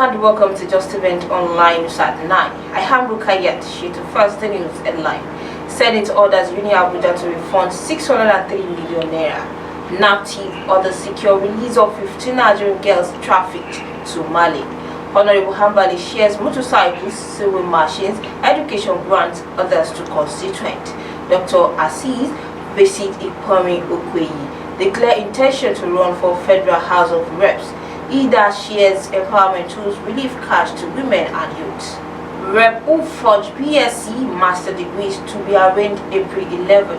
and welcome to Just Event Online News at 9. I am Rukayat. To first the news headline. Senate orders Uni Abuja to refund 603 million naira. NAPTIP orders secure release of 15 Nigerian girls trafficked to Mali. Honorable Hambali shares motorcycles, civil machines, education grants, others to constituent. Dr. Aziz visit Ikpami Okweyi. Declare intention to run for Federal House of Reps. EDA shares empowerment tools, relief cash to women and youths. Rep who forged BSc master degrees to be arraigned April 11.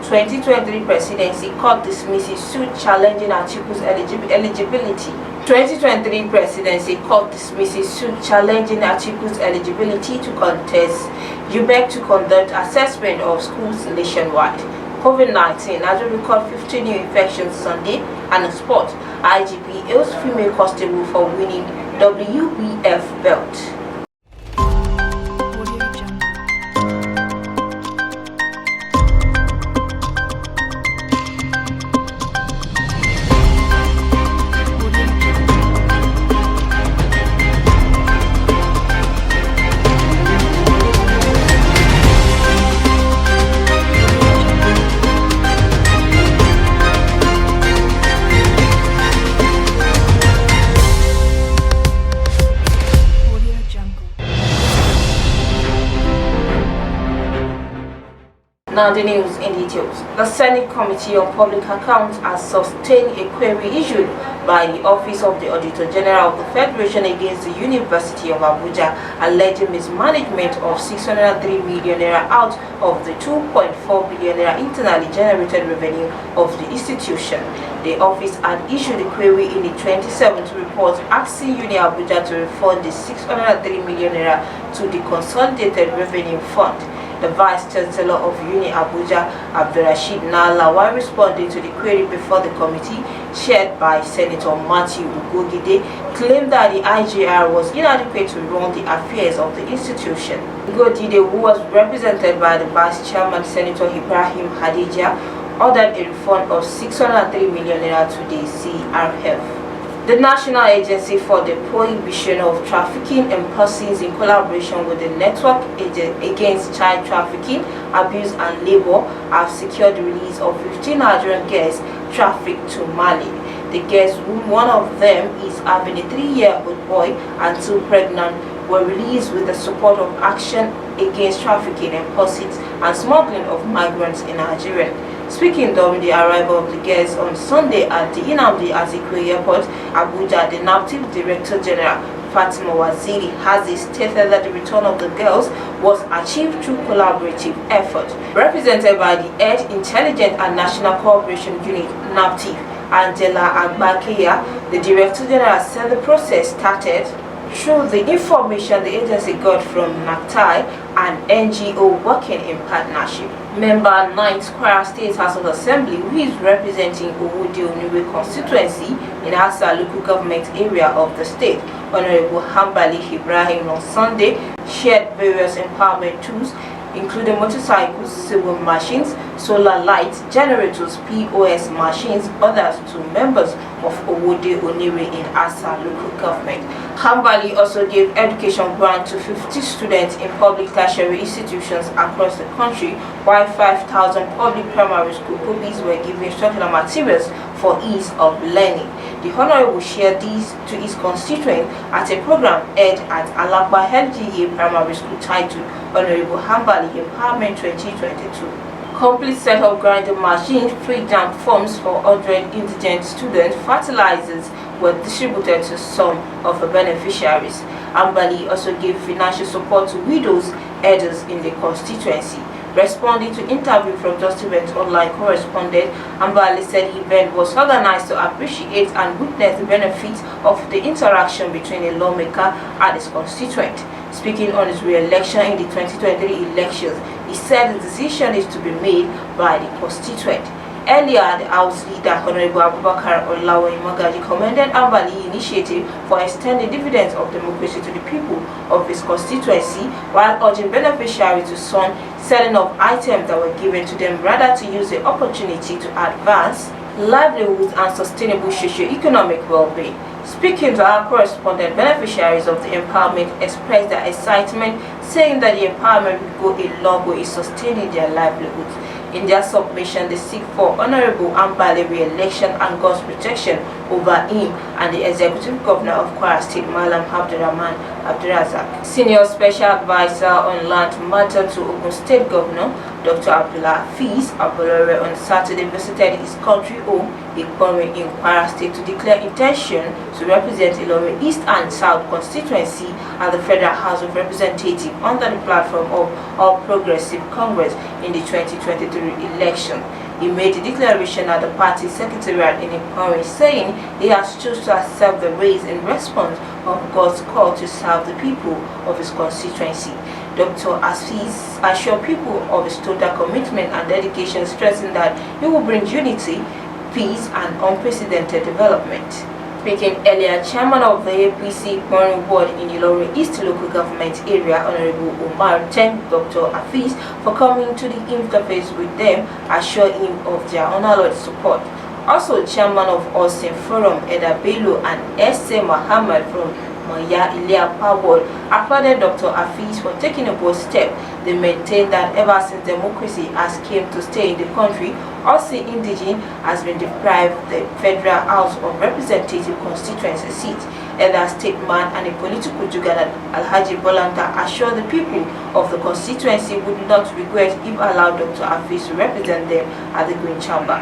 2023 presidency court dismisses suit challenging Atiku's eligibility. 2023 presidency court dismisses suit challenging Atiku's eligibility to contest UBEC to conduct assessment of schools nationwide. COVID-19 has recorded 50 new infections Sunday, and in sport, IGP hails female constable for winning WBF belt. Now the news in details. The Senate Committee on Public Accounts has sustained a query issued by the Office of the Auditor General of the Federation against the University of Abuja, alleging mismanagement of 603 million naira out of the 2.4 billion naira internally generated revenue of the institution. The office had issued a query in the 27th report asking Uni Abuja to refund the 603 million naira to the Consolidated Revenue Fund. The Vice Chancellor of Uni Abuja, Abdulrashid Nala, while responding to the query before the committee chaired by Senator Matthew Ugogide, claimed that the IGR was inadequate to run the affairs of the institution. Ugogide, who was represented by the Vice Chairman Senator Ibrahim Hadija, ordered a refund of 603 million naira to the CRF. The National Agency for the Prohibition of Trafficking in Persons, in collaboration with the Network Against Child Trafficking, Abuse and Labor, have secured the release of 15 Nigerian girls trafficked to Mali. The girls, whom one of them is having a 3-year-old boy and 2 pregnant, were released with the support of Action Against Trafficking in Persons and Smuggling of Migrants in Nigeria. Speaking during the arrival of the girls on Sunday at the Nnamdi Azikiwe Airport, Abuja, the NAPTIP Director General, Fatima Waziri, has stated that the return of the girls was achieved through collaborative effort. Represented by the Head Intelligence and National Cooperation Unit, NAPTIP, Angela Agbakeya, the Director General said the process started through the information the agency got from NACTI, an NGO working in partnership. Member 9th Kwara State House of Assembly, who is representing Owode Onire constituency in Asa local government area of the state, Honorable Hambali Ibrahim, on Sunday shared various empowerment tools, including motorcycles, civil machines, solar lights, generators, POS machines, others to members of Owode Onire in Asa local government. Hambali also gave education grant to 50 students in public tertiary institutions across the country, while 5,000 public primary school pupils were given instructional materials for ease of learning. The Honorable shared these to his constituent at a program held at Alakwa LGA Primary School titled Honorable Hambali Empowerment 2022. Complete set of grinding machines, free jam forms for 100 indigent students, fertilizers were distributed to some of the beneficiaries. Hambali also gave financial support to widows, elders in the constituency. Responding to interview from Just Event Online correspondent, Hambali said the event was organized to appreciate and witness the benefits of the interaction between a lawmaker and his constituent. Speaking on his re-election in the 2023 elections, he said the decision is to be made by the constituent. Earlier, the House Leader, Honorable Abubakar Olawoyin Magaji, commended Hambali's initiative for extending dividends of democracy to the people of his constituency, while urging beneficiaries to shun selling of items that were given to them, rather to use the opportunity to advance livelihoods and sustainable socio-economic well-being. Speaking to our correspondent, beneficiaries of the empowerment expressed their excitement, saying that the empowerment will go a long way in sustaining their livelihoods. In their submission, they seek for Honorable Ambali re-election and God's protection over him and the Executive Governor of Kwara State, Malam Abdurrahman Abdurazak. Senior Special Advisor on Land Matter to Ogun State Governor, Dr. Abdullah Hafiz Abolore, on Saturday visited his country home, Ikpori in Kwara State, to declare intention to represent Ilorin East and South constituency at the Federal House of Representatives under the platform of All Progressive Congress in the 2023 election. He made the declaration at the party secretariat in Ikpori, saying he has chosen to accept the race in response of God's call to serve the people of his constituency. Dr. Hafiz assured people of his total commitment and dedication, stressing that he will bring unity, peace, and unprecedented development. Speaking earlier, Chairman of the APC Ikpori Ward in Ilorin East Local Government Area, Honorable Umar, thanked Dr. Hafiz for coming to the interface with them, assured him of their unalloyed support. Also, Chairman of Osin Forum, Eda Bello, and S.A. Muhammad from Maya Ilya Pawol applauded Dr. Hafiz for taking a bold step. They maintain that ever since democracy has came to stay in the country, Osin Indigene has been deprived the Federal House of Representatives constituency seat. Elder statesman and a political juggernaut Alhaji Bolanta assured the people of the constituency would not regret if allowed Dr. Hafiz to represent them at the Green Chamber.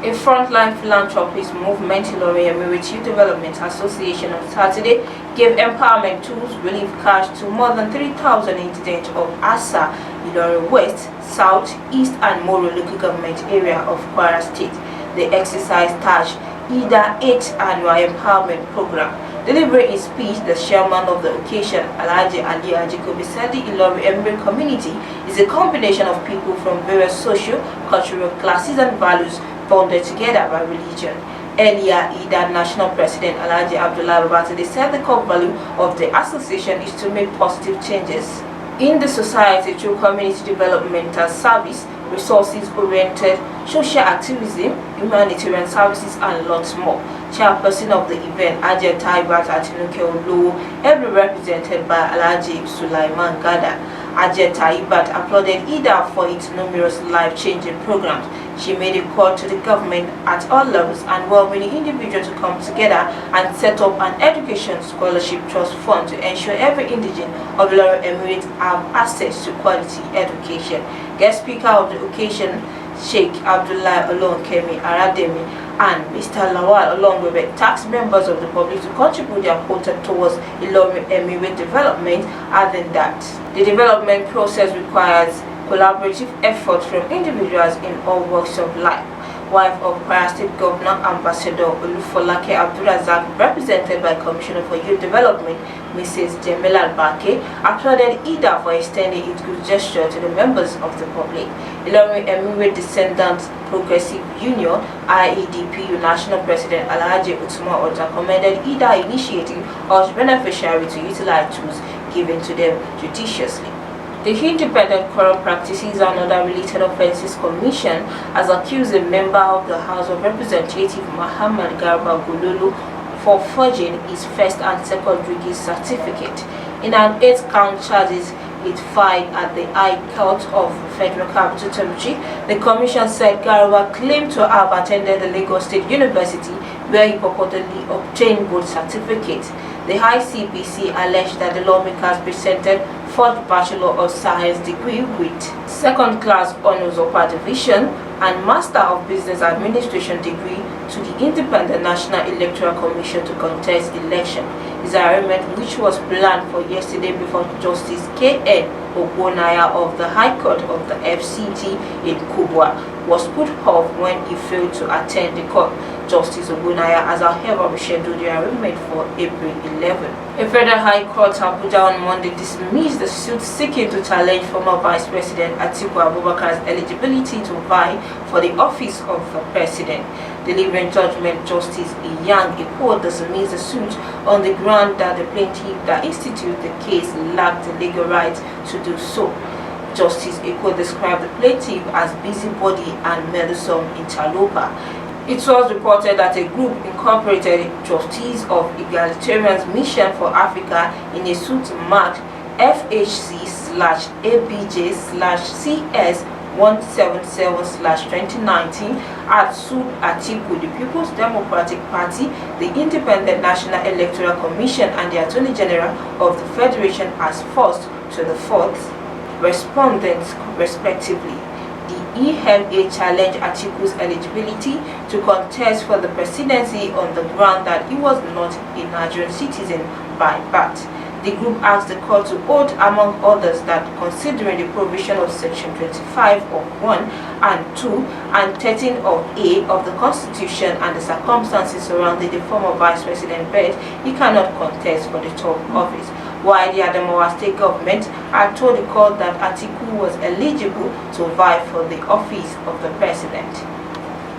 A frontline philanthropist movement, Ilorin Emirate Youth Development Association, on Saturday gave empowerment tools, relief cash to more than 3,000 indigents of Asa, Ilorin West, South, East, and Moro local government area of Kwara State. The exercise touched Ida 8th annual empowerment program. Delivering his speech, the chairman of the occasion, Alhaji Ali Ajikobi, said the Ilorin Emirate community is a combination of people from various social, cultural classes and values bonded together by religion. Earlier, IDA National President Alhaji Abdullah Babatade said the core value of the association is to make positive changes in the society through community developmental service, resources-oriented social activism, humanitarian services, and lots more. Chairperson of the event, Ajay Taibat Atinuke Olowo, ably represented by Alhaji Sulaiman Gada. Ajay Taibat applauded IDA for its numerous life-changing programs. She made a call to the government at all levels and welcoming individuals to come together and set up an education scholarship trust fund to ensure every indigene of Ilorin Emirate have access to quality education. Guest speaker of the occasion, Sheikh Abdullah Olonkemi Arademi, and Mr. Lawal, along with tax members of the public, to contribute their quota towards Ilorin Emirate development, adding that the development process requires collaborative effort from individuals in all walks of life. Wife of Kwara State Governor Ambassador Olufolake Abdurazak, represented by Commissioner for Youth Development Mrs. Jamila Bake, applauded IDA for extending its good gesture to the members of the public. Ilorin Emirate Descendants Progressive Union (IEDPU) National President Alhaji Utuma Ota commended IDA initiating urged beneficiaries to utilize tools given to them judiciously. The Independent Corrupt Practices and Other Related Offences Commission has accused a member of the House of Representatives, Muhammad Garba Gululu, for forging his first and second degree certificate. In an 8-count charges it filed at the High Court of Federal Capital Territory, the Commission said Garba claimed to have attended the Lagos State University, where he purportedly obtained both certificates. The ICPC alleged that the lawmakers presented forged Bachelor of Science degree with second-class honors upper division and Master of Business Administration degree to the Independent National Electoral Commission to contest election. His arraignment, which was planned for yesterday before Justice K.N. Ogbonaya of the High Court of the FCT in Kubwa, was put off when he failed to attend the court. Justice Ogbonaya has however rescheduled the arraignment for April 11. A federal high court Abuja on Monday dismissed the suit seeking to challenge former Vice President Atiku Abubakar's eligibility to vie for the office of the president. Delivering judgment, Justice Iyang Eko dismissed the suit on the ground that the plaintiff that instituted the case lacked the legal right to do so. Justice Eko described the plaintiff as busybody and meddlesome interloper. It was reported that a group incorporated Trustees of Egalitarian Mission for Africa in a suit marked FHC/ABJ/CS177/2019 had sued Atiku, the People's Democratic Party, the Independent National Electoral Commission, and the Attorney General of the Federation as first to the fourth respondents, respectively. The EMA challenged Atiku's eligibility to contest for the presidency on the ground that he was not a Nigerian citizen by birth. The group asked the court to hold, among others, that considering the provision of Section 25 of 1 and 2 and 13 of A of the Constitution and the circumstances surrounding the former Vice President birth, he cannot contest for the top office. While the Adamawa State government had told the court that Atiku was eligible to vie for the office of the president.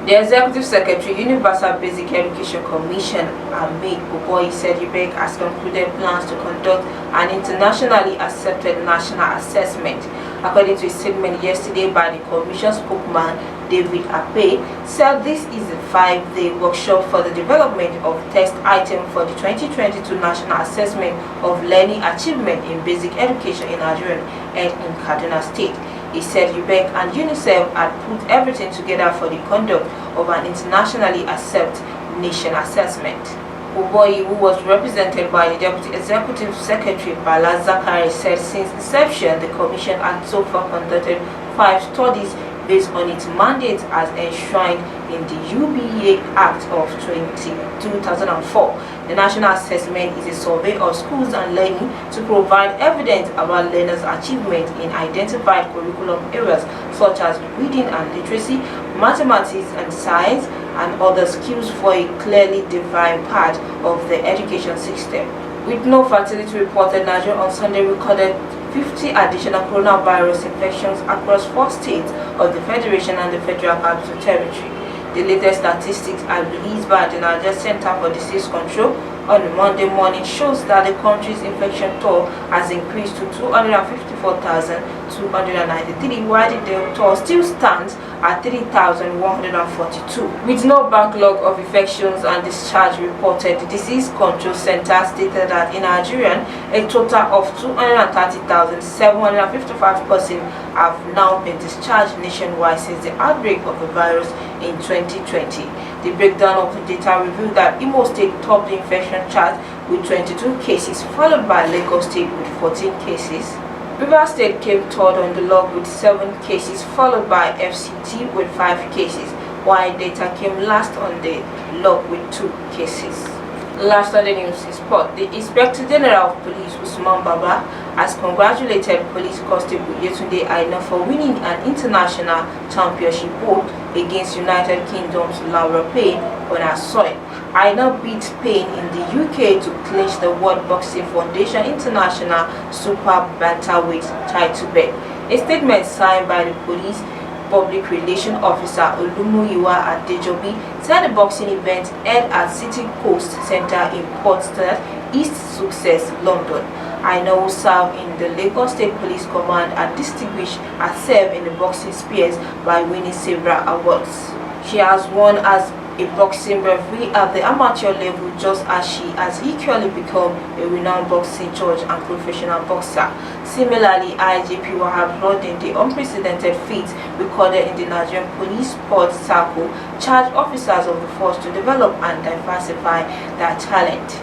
The Executive Secretary, Universal Basic Education Commission, Ahmed Oboyi, said UBEC has concluded plans to conduct an internationally accepted national assessment. According to a statement yesterday by the Commission spokesman, David Ape, said this is a 5-day workshop for the development of test item for the 2022 National Assessment of Learning Achievement in Basic Education in Nigeria and in Kaduna State. He said UBEC and UNICEF had put everything together for the conduct of an internationally accepted nation assessment. Oboyi, who was represented by the Deputy Executive Secretary Bala Zakari, said since inception the Commission had so far conducted 5 studies based on its mandate as enshrined in the UBA Act of 2004. The National Assessment is a survey of schools and learning to provide evidence about learners' achievement in identified curriculum areas such as reading and literacy, mathematics and science, and other skills for a clearly defined part of the education system. With no fatality reported, Nigeria on Sunday recorded 50 additional coronavirus infections across 4 states of the Federation and the Federal Capital Territory. The latest statistics are released by the Nigeria Center for Disease Control on Monday morning shows that the country's infection toll has increased to 254,293, while the death toll still stands at 3,142. With no backlog of infections and discharge reported, the Disease Control Center stated that in Nigeria, a total of 230,755 persons have now been discharged nationwide since the outbreak of the virus in 2020. The breakdown of the data revealed that Imo State topped the infection chart with 22 cases, followed by Lagos State with 14 cases. Rivers State came third on the log with 7 cases, followed by FCT with 5 cases, while Delta came last on the log with 2 cases. Last on the news is sport. The Inspector General of Police, Usman Baba, has congratulated Police Constable Yetunde Aina for winning an international championship bout against United Kingdom's Laura Payne on her soil. Aina beat Payne in the UK to clinch the World Boxing Foundation International Super Bantamweight title belt. A statement signed by the police Public Relations Officer Olumuyiwa Adejobi said the boxing event held at City Coast Centre in Portsmouth, East Sussex, London. Aina, who served in the Lagos State Police Command, had distinguished herself in the boxing spheres by winning several awards. She has won as a boxing referee at the amateur level, just as she has equally become a renowned boxing judge and professional boxer. Similarly, IGP Wahab Rodin, the unprecedented feat recorded in the Nigerian Police Sports Circle, charged officers of the force to develop and diversify their talent.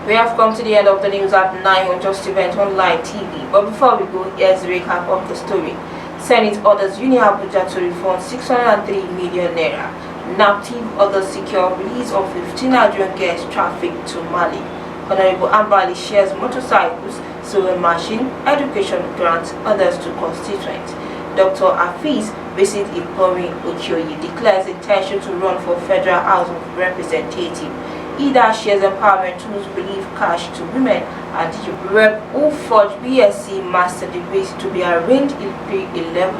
We have come to the end of the news at 9 on Just Event Online TV. But before we go, here's a recap of the story. Senate orders Uni Abuja to refund 603 million naira. NAPTIV orders secure release of 15 Nigerian girls trafficked to Mali. Honorable Ambali shares motorcycles, sewing machine, education grants, others to constituents. Dr. Afeez visit Iporin Okoye, declares intention to run for Federal House of Representatives. Ida shares empowerment tools, relief cash to women, and the Rep who forged BSc Master degrees to be arraigned in pre-11.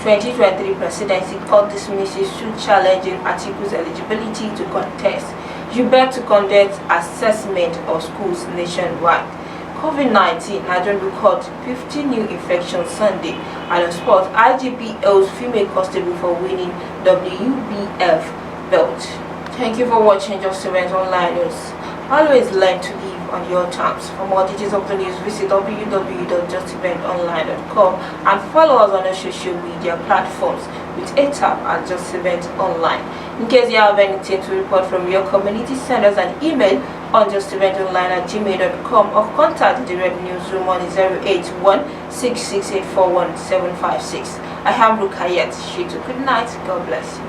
2023 presidency court dismisses suit challenging Atiku's eligibility to contest. You beg to conduct assessment of schools nationwide. COVID-19, Nigerian record 50 new infections Sunday. And on sports, IGP hails female constable for winning WBF belt. Thank you for watching Just Events Online News. Always learn to live on your terms. For more details of the news, visit www.justeventonline.com and follow us on our social media platforms with a tab at Just Events Online. In case you have anything to report from your community, send us an email on justeventonline@gmail.com or contact the Red Newsroom on 081-668-41756. I am Rukayat Shitu. Good night. God bless you.